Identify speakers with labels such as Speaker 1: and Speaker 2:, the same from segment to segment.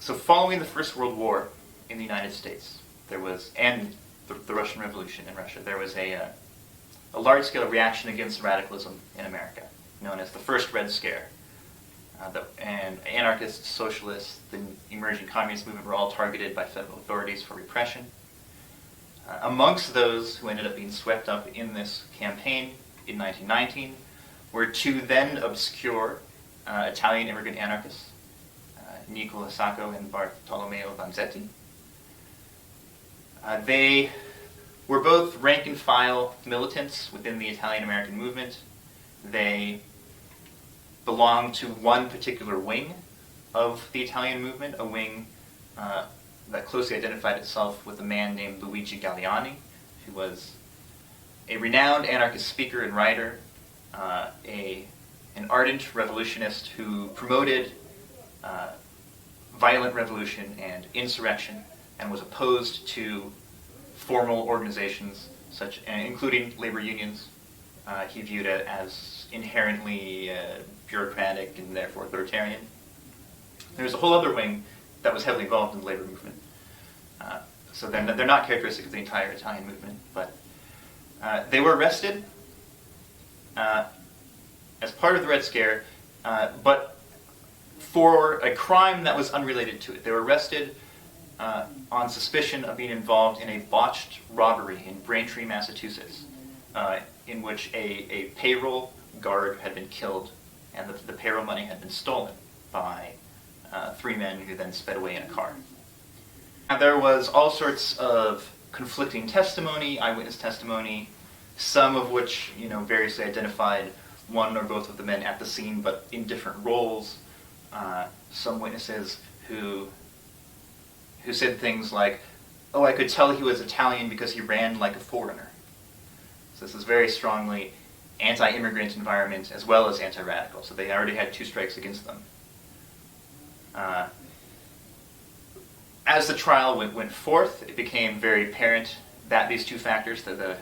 Speaker 1: So following the First World War in the United States, and the Russian Revolution in Russia, there was a large-scale reaction against radicalism in America, known as the First Red Scare. And anarchists, socialists, the emerging communist movement were all targeted by federal authorities for repression. Amongst those who ended up being swept up in this campaign in 1919 were two then obscure Italian immigrant anarchists, Nicola Sacco and Bartolomeo Vanzetti. They were both rank-and-file militants within the Italian-American movement. They belonged to one particular wing of the Italian movement, a wing that closely identified itself with a man named Luigi Galliani, who was a renowned anarchist speaker and writer, an ardent revolutionist who promoted violent revolution and insurrection, and was opposed to formal organizations, including labor unions. He viewed it as inherently bureaucratic and therefore authoritarian. There's a whole other wing that was heavily involved in the labor movement. So they're not characteristic of the entire Italian movement, but they were arrested as part of the Red Scare, but for a crime that was unrelated to it. They were arrested on suspicion of being involved in a botched robbery in Braintree, Massachusetts, in which a payroll guard had been killed and the payroll money had been stolen by three men who then sped away in a car. Now, there was all sorts of conflicting testimony, eyewitness testimony, some of which variously identified one or both of the men at the scene, but in different roles. Some witnesses who said things like, "Oh, I could tell he was Italian because he ran like a foreigner." So this is very strongly anti-immigrant environment as well as anti-radical. So they already had two strikes against them. As the trial went forth, it became very apparent that these two factors, the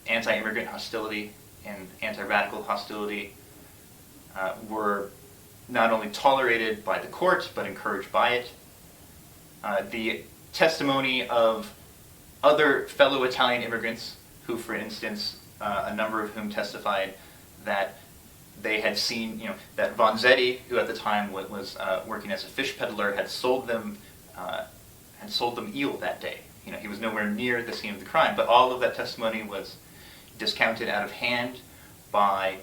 Speaker 1: anti-immigrant hostility and anti-radical hostility, were not only tolerated by the court, but encouraged by it. The testimony of other fellow Italian immigrants, who, for instance, a number of whom testified that they had seen, that Vanzetti, who at the time was working as a fish peddler, had sold them eel that day. He was nowhere near the scene of the crime, but all of that testimony was discounted out of hand by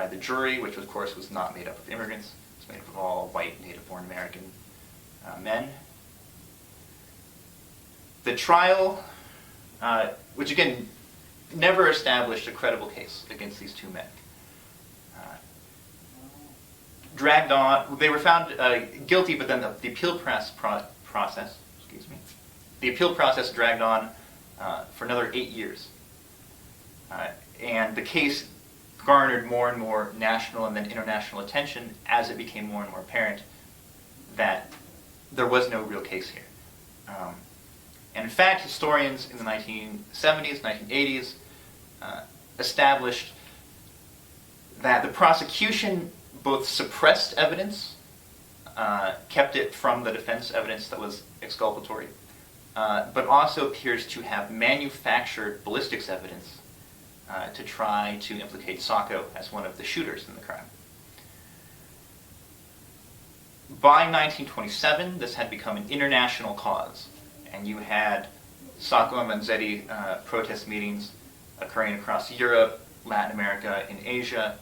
Speaker 1: the jury, which of course was not made up of immigrants. It was made up of all white, native-born American men. The trial, which again never established a credible case against these two men, dragged on. They were found guilty, but then the appeal process, the appeal process dragged on for another 8 years, and the case garnered more and more national and then international attention as it became more and more apparent that there was no real case here. And in fact, historians in the 1970s, 1980s established that the prosecution both suppressed evidence, kept it from the defense evidence that was exculpatory, but also appears to have manufactured ballistics evidence to try to implicate Sacco as one of the shooters in the crime. By 1927, this had become an international cause, and you had Sacco and Vanzetti protest meetings occurring across Europe, Latin America, and Asia.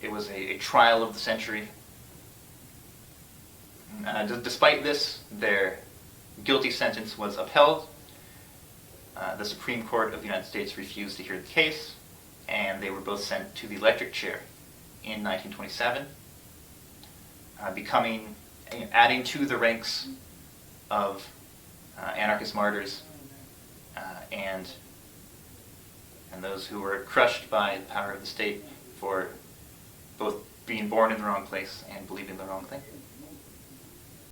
Speaker 1: It was a trial of the century. Despite this, their guilty sentence was upheld. The Supreme Court of the United States refused to hear the case, and they were both sent to the electric chair in 1927, adding to the ranks of anarchist martyrs and those who were crushed by the power of the state for both being born in the wrong place and believing the wrong thing.